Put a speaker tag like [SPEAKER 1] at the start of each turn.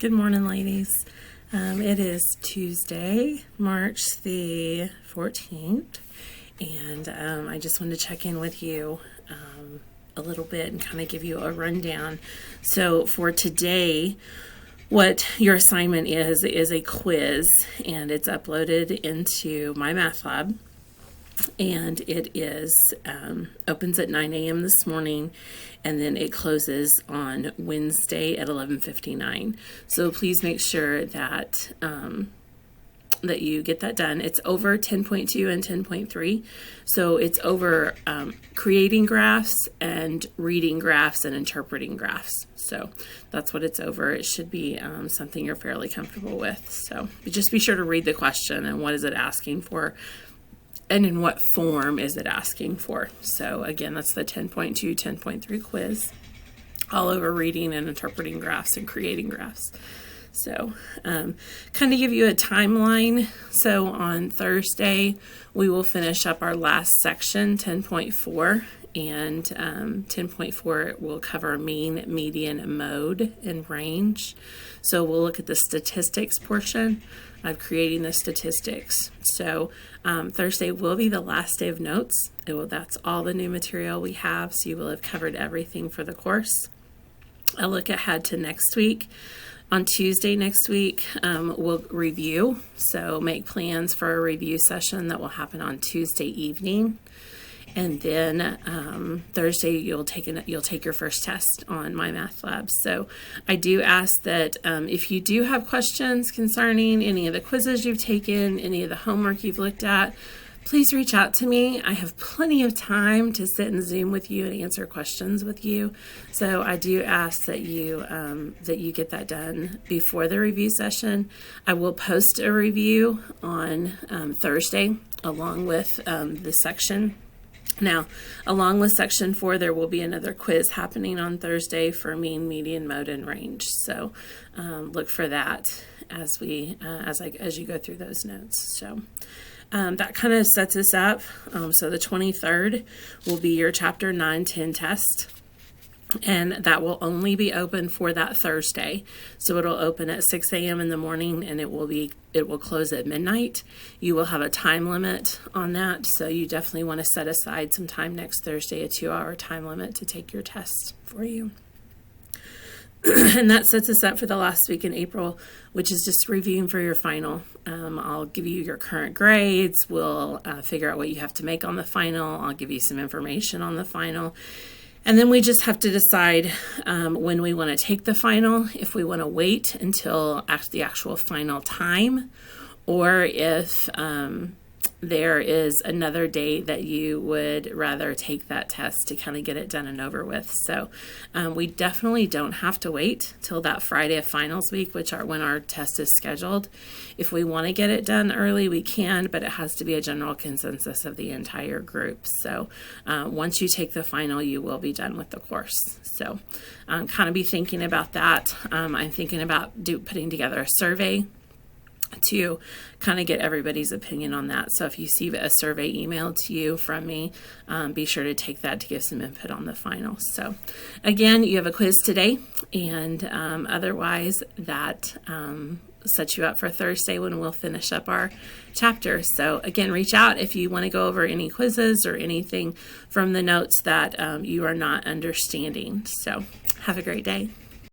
[SPEAKER 1] Good morning, ladies. It is Tuesday, March the 14th, and I just wanted to check in with you a little bit and kind of give you a rundown. So for today, what your assignment is a quiz, and it's uploaded into my math lab. And it is opens at 9 a.m. this morning, and then it closes on Wednesday at 11:59. So please make sure that that you get that done. It's over 10.2 and 10.3. So it's over creating graphs and reading graphs and interpreting graphs. So that's what it's over. It should be something you're fairly comfortable with. So just be sure to read the question and what is it asking for, and in what form is it asking for. So again, that's the 10.2, 10.3 quiz, all over reading and interpreting graphs and creating graphs. So kind of give you a timeline. So on Thursday, we will finish up our last section, 10.4, and 10.4 will cover mean, median, mode, and range. So we'll look at the statistics portion of creating the statistics. So Thursday will be the last day of notes. That's all the new material we have, so you will have covered everything for the course. A look ahead to next week. On Tuesday next week, we'll review. So make plans for a review session that will happen on Tuesday evening. And then Thursday, you'll take your first test on my math lab. So I do ask that if you do have questions concerning any of the quizzes you've taken, any of the homework you've looked at, please reach out to me. I have plenty of time to sit and Zoom with you and answer questions with you. So I do ask that you get that done before the review session. I will post a review on Thursday along with the section. Now, along with section 4, there will be another quiz happening on Thursday for mean, median, mode, and range. So look for that as you go through those notes. So that kind of sets us up. So the 23rd will be your chapter 9, 10 test. And that will only be open for that Thursday. So it'll open at 6 a.m. in the morning, and it will close at midnight. You will have a time limit on that, so you definitely want to set aside some time next Thursday, a 2-hour time limit to take your test for you. And that sets us up for the last week in April, which is just reviewing for your final. I'll give you your current grades. We'll figure out what you have to make on the final. I'll give you some information on the final. And then we just have to decide when we want to take the final, if we want to wait until the actual final time, or if there is another day that you would rather take that test to kind of get it done and over with. So we definitely don't have to wait till that Friday of finals week, when our test is scheduled. If we want to get it done early, we can, but it has to be a general consensus of the entire group. So once you take the final, you will be done with the course. So kind of be thinking about that. I'm thinking about putting together a survey to kind of get everybody's opinion on that. So if you see a survey emailed to you from me, be sure to take that to give some input on the final. So again, you have a quiz today, and otherwise that sets you up for Thursday when we'll finish up our chapter. So again, reach out if you want to go over any quizzes or anything from the notes that you are not understanding. So have a great day.